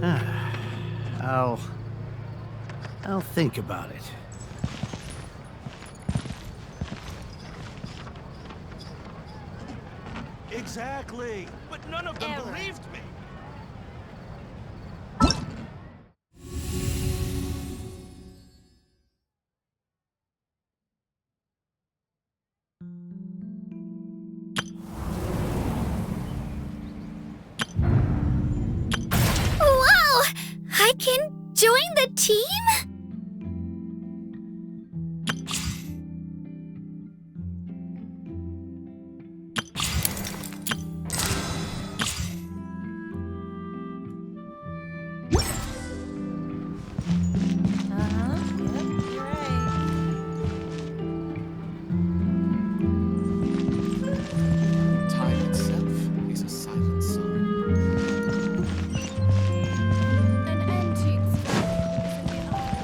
I'll... I'll think about it. Exactly! But none of them believed me! Wow! I can join the team? Time itself is a silent song. An end to extravagance in the art.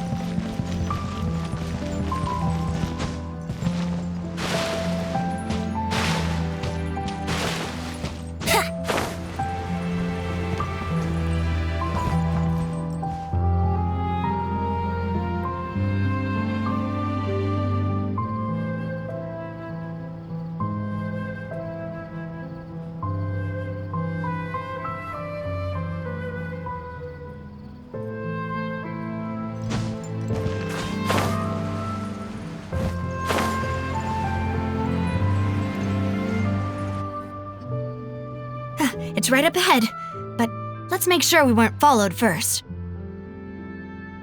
It's right up ahead, but let's make sure we weren't followed first.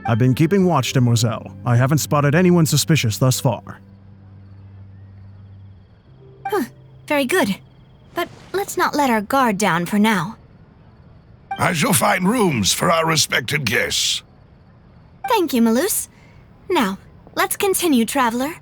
I've been keeping watch, Demoiselle. I haven't spotted anyone suspicious thus far. Very good. But let's not let our guard down for now. I shall find rooms for our respected guests. Thank you, Malus. Now, let's continue, traveler.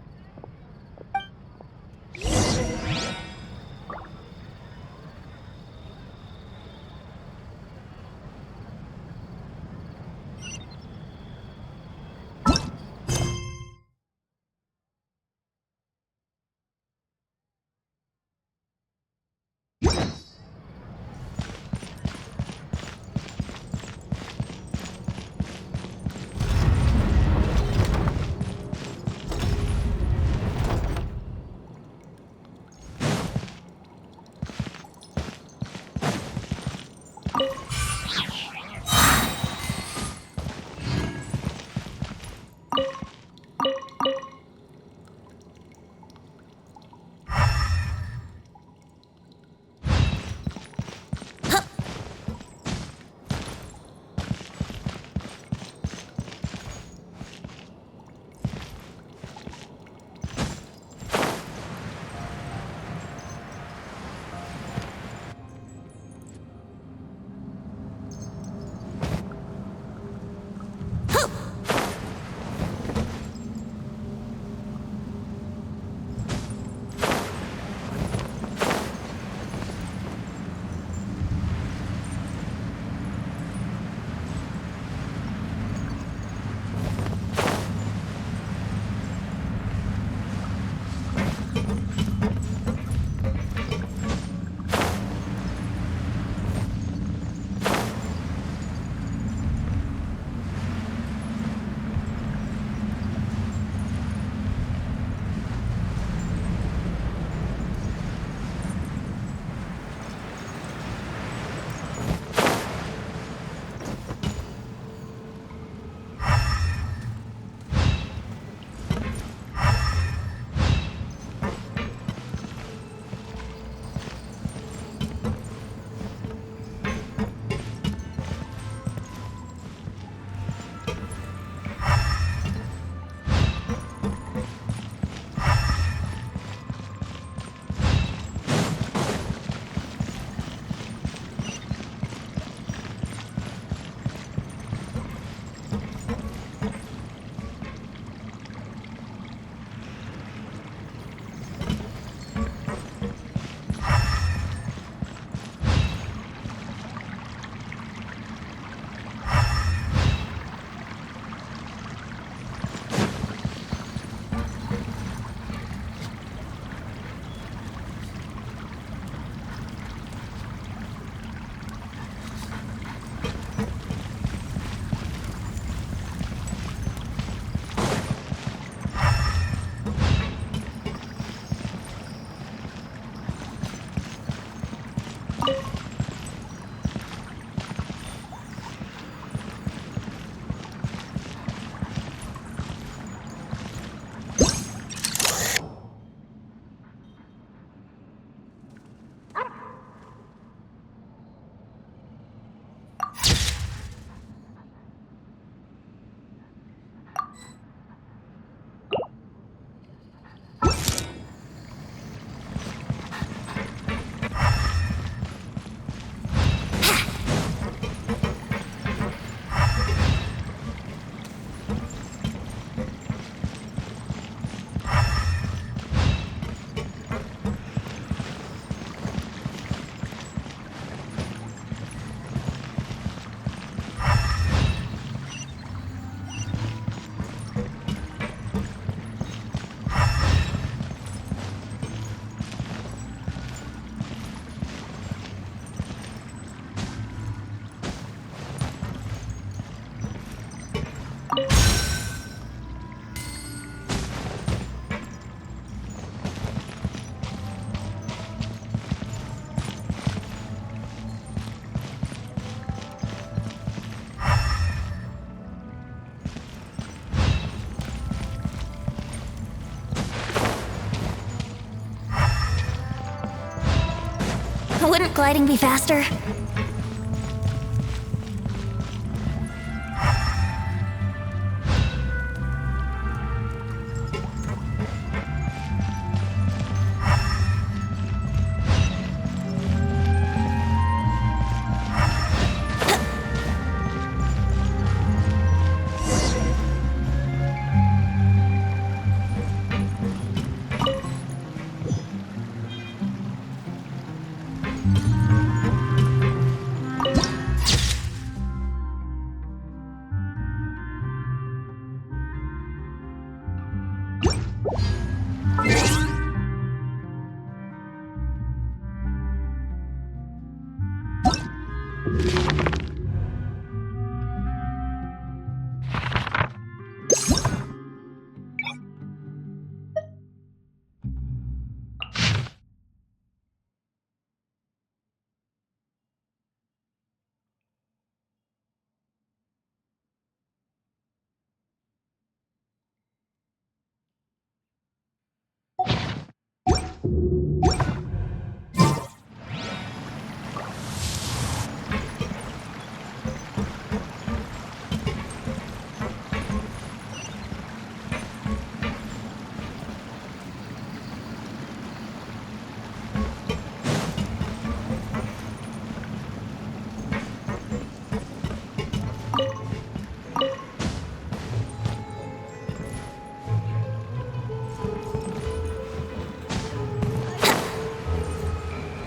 gliding be faster? Or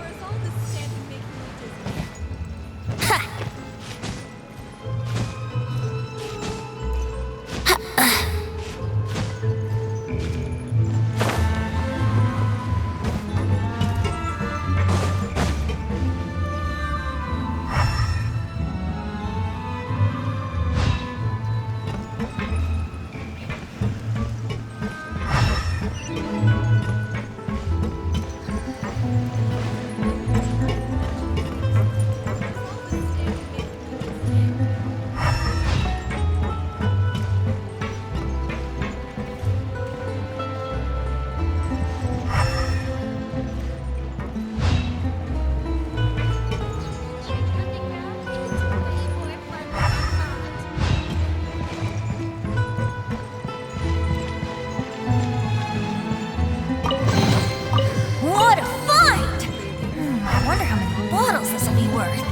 is all this standing making me dizzy? What a find! I wonder how many bottles this will be worth.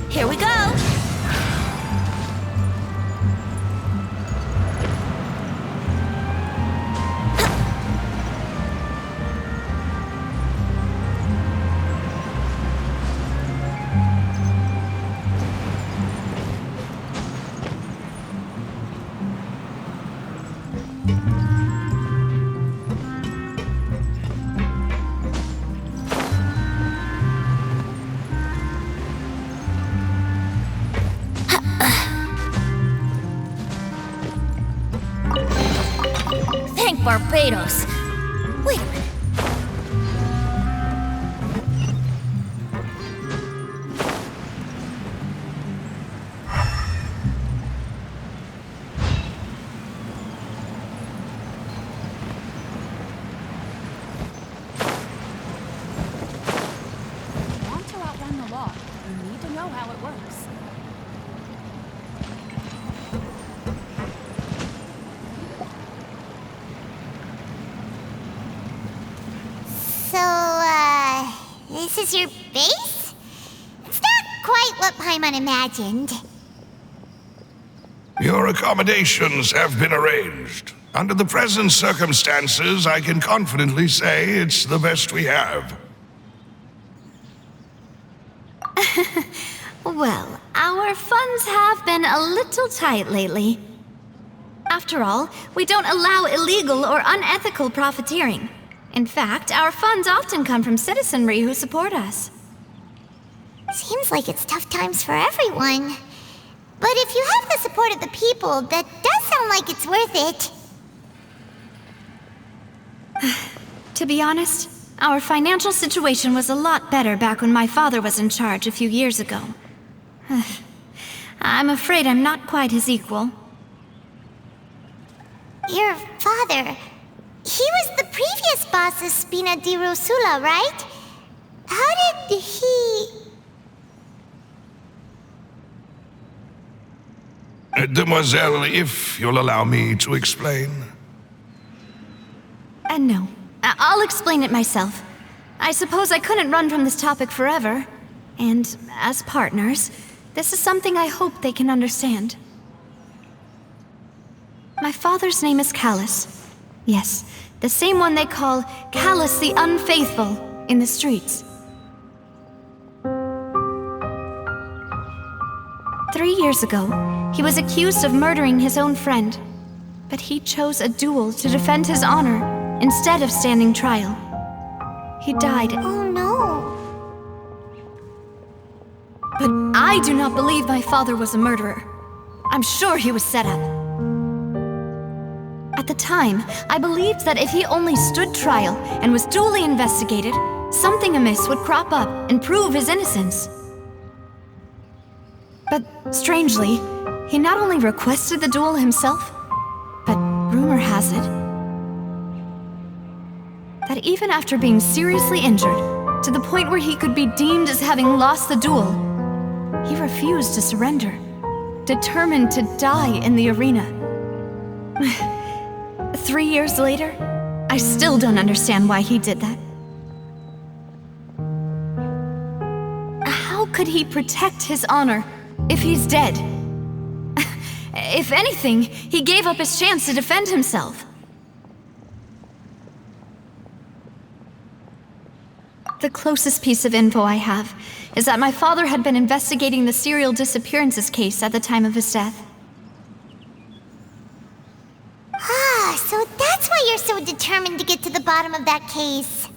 Here we go! Barbados. Wait a minute. Want to outrun the law, you need to know how it works. So, this is your base? It's not quite what Paimon imagined. Your accommodations have been arranged. Under the present circumstances, I can confidently say it's the best we have. Well, our funds have been a little tight lately. After all, we don't allow illegal or unethical profiteering. In fact, our funds often come from citizenry who support us. Seems like it's tough times for everyone. But if you have the support of the people, that does sound like it's worth it. To be honest, our financial situation was a lot better back when my father was in charge a few years ago. I'm afraid I'm not quite his equal. Your father... He was the previous boss of Spina di Rosula, right? How did he... Demoiselle, if you'll allow me to explain. No. I'll explain it myself. I suppose I couldn't run from this topic forever. And as partners, this is something I hope they can understand. My father's name is Callus. Yes, the same one they call Callus the Unfaithful in the streets. 3 years ago, he was accused of murdering his own friend, but he chose a duel to defend his honor instead of standing trial. He died. Oh no. But I do not believe my father was a murderer. I'm sure he was set up. At the time, I believed that if he only stood trial and was duly investigated, something amiss would crop up and prove his innocence. But strangely, he not only requested the duel himself, but rumor has it that even after being seriously injured, to the point where he could be deemed as having lost the duel, he refused to surrender, determined to die in the arena. 3 years later, I still don't understand why he did that. How could he protect his honor if he's dead? If anything, he gave up his chance to defend himself. The closest piece of info I have is that my father had been investigating the serial disappearances case at the time of his death. Ah, so that's why you're so determined to get to the bottom of that case.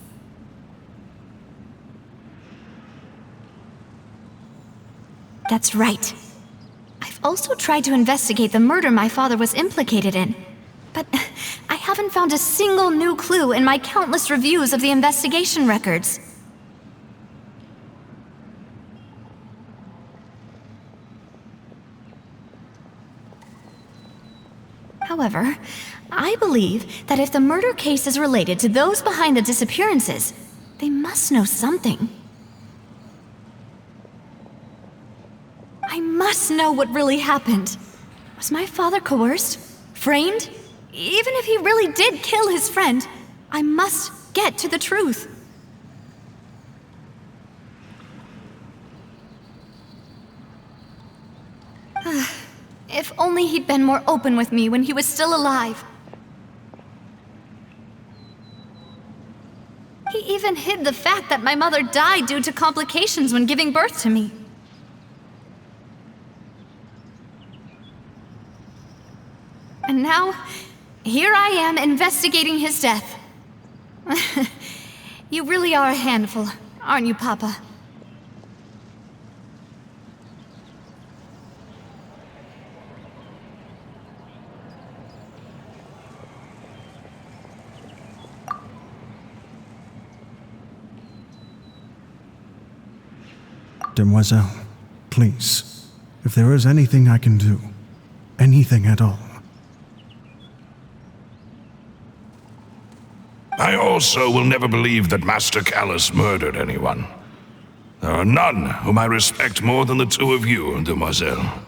That's right. I've also tried to investigate the murder my father was implicated in, but I haven't found a single new clue in my countless reviews of the investigation records. However, I believe that if the murder case is related to those behind the disappearances, they must know something. I must know what really happened. Was my father coerced? Framed? Even if he really did kill his friend, I must get to the truth. If only he'd been more open with me when he was still alive. He even hid the fact that my mother died due to complications when giving birth to me. And now, here I am investigating his death. You really are a handful, aren't you, Papa? Demoiselle, please, if there is anything I can do, anything at all. I also will never believe that Master Callus murdered anyone. There are none whom I respect more than the two of you, Demoiselle.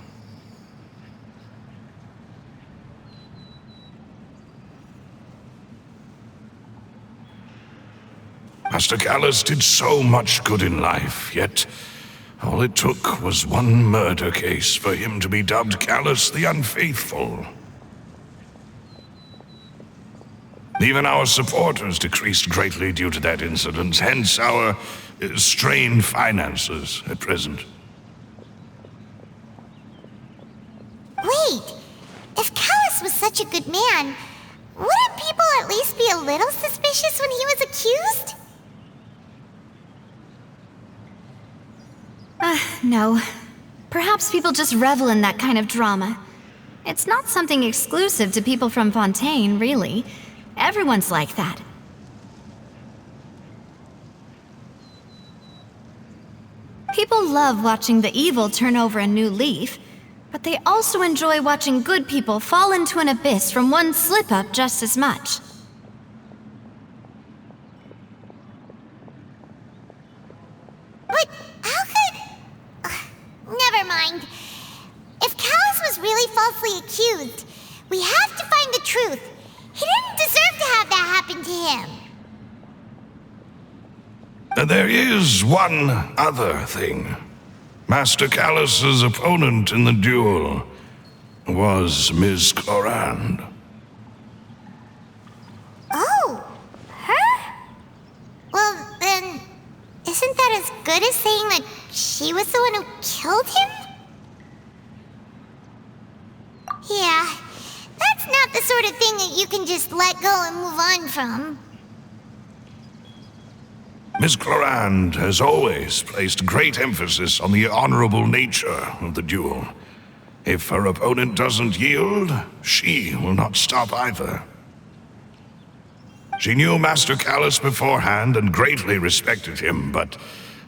Master Callus did so much good in life, yet all it took was one murder case for him to be dubbed Callus the Unfaithful. Even our supporters decreased greatly due to that incident, hence our strained finances at present. Wait, if Callus was such a good man, wouldn't people at least be a little suspicious when he was accused? No. Perhaps people just revel in that kind of drama. It's not something exclusive to people from Fontaine, really. Everyone's like that. People love watching the evil turn over a new leaf, but they also enjoy watching good people fall into an abyss from one slip-up just as much. But how could... never mind. If Callus was really falsely accused, we have to find the truth. He didn't deserve to have that happen to him. There is one other thing. Master Callus's opponent in the duel was Ms. Clorand. Oh, her? Well, then, isn't that as good as saying that she was the one who killed him? Yeah, that's not the sort of thing that you can just let go and move on from. Ms. Clorand has always placed great emphasis on the honorable nature of the duel. If her opponent doesn't yield, she will not stop either. She knew Master Callus beforehand and greatly respected him, but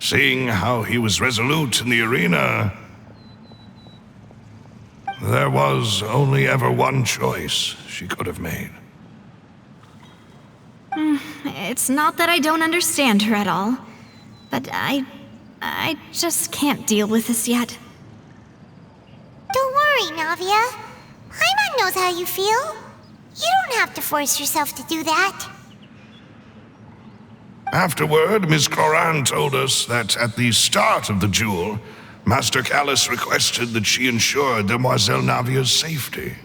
seeing how he was resolute in the arena, there was only ever one choice she could have made. It's not that I don't understand her at all, but I just can't deal with this yet. Don't worry, Navia. Paimon knows how you feel. You don't have to force yourself to do that. Afterward, Ms. Clorand told us that at the start of the duel, Master Callus requested that she ensure Demoiselle Navia's safety.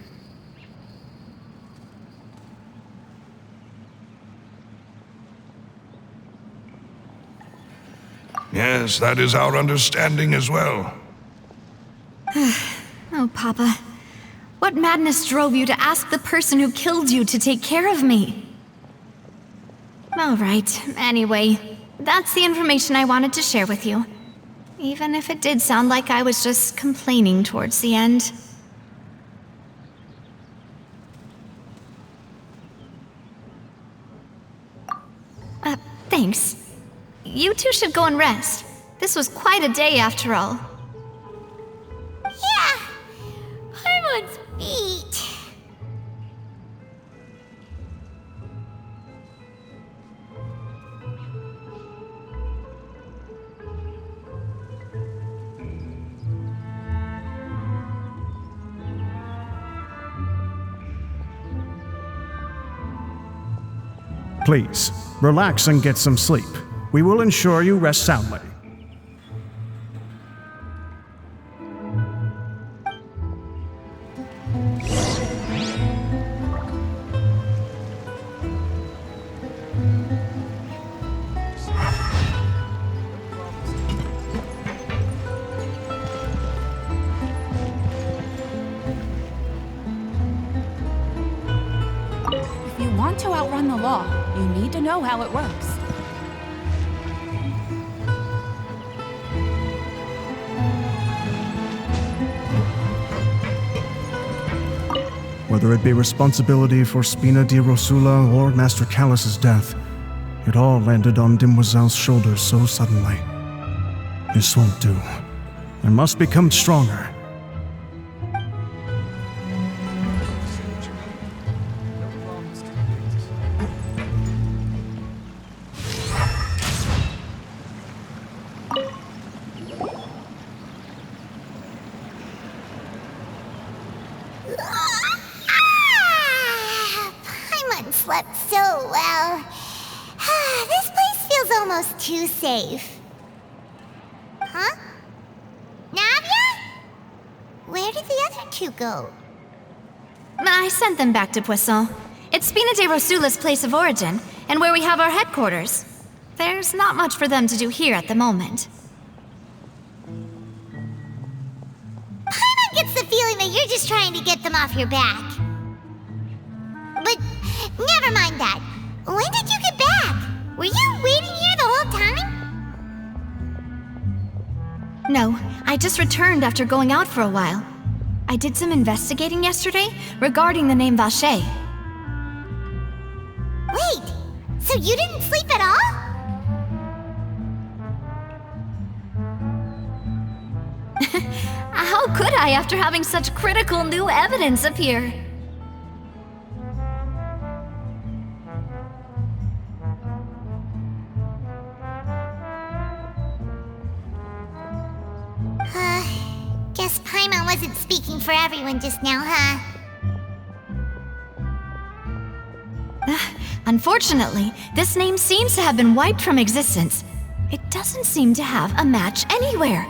Yes, that is our understanding as well. Oh, Papa. What madness drove you to ask the person who killed you to take care of me? All right, anyway, that's the information I wanted to share with you. Even if it did sound like I was just complaining towards the end. Thanks. You two should go and rest. This was quite a day after all. Yeah, Paimon's beat. Please, relax and get some sleep. We will ensure you rest soundly. If you want to outrun the law, you need to know how it works. Whether it be responsibility for Spina di Rosula or Master Callus's death, it all landed on Demoiselle's shoulders so suddenly. This won't do. I must become stronger. Paimon slept so well. This place feels almost too safe. Huh? Navia? Where did the other two go? I sent them back to Poisson. It's Spina de Rosula's place of origin, and where we have our headquarters. There's not much for them to do here at the moment. Paimon gets the feeling that you're just trying to get them off your back. But never mind that. When did you get back? Were you waiting here the whole time? No, I just returned after going out for a while. I did some investigating yesterday regarding the name Vache. Wait, so you didn't sleep at all? How could I after having such critical new evidence appear? Guess Paimon wasn't speaking for everyone just now, huh? Unfortunately, this name seems to have been wiped from existence. It doesn't seem to have a match anywhere.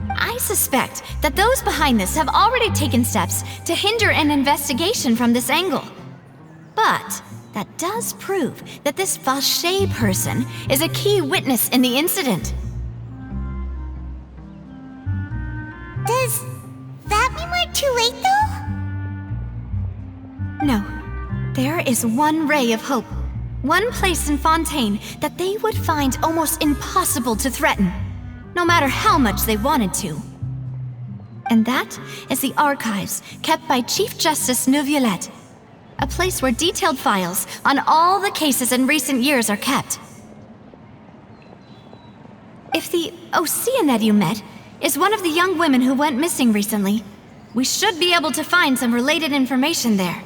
I suspect that those behind this have already taken steps to hinder an investigation from this angle. But that does prove that this Vache person is a key witness in the incident. Does that mean we're too late, though? No. There is one ray of hope. One place in Fontaine that they would find almost impossible to threaten, no matter how much they wanted to. And that is the archives kept by Chief Justice Neuvillette, a place where detailed files on all the cases in recent years are kept. If the Oceanette you met is one of the young women who went missing recently, we should be able to find some related information there.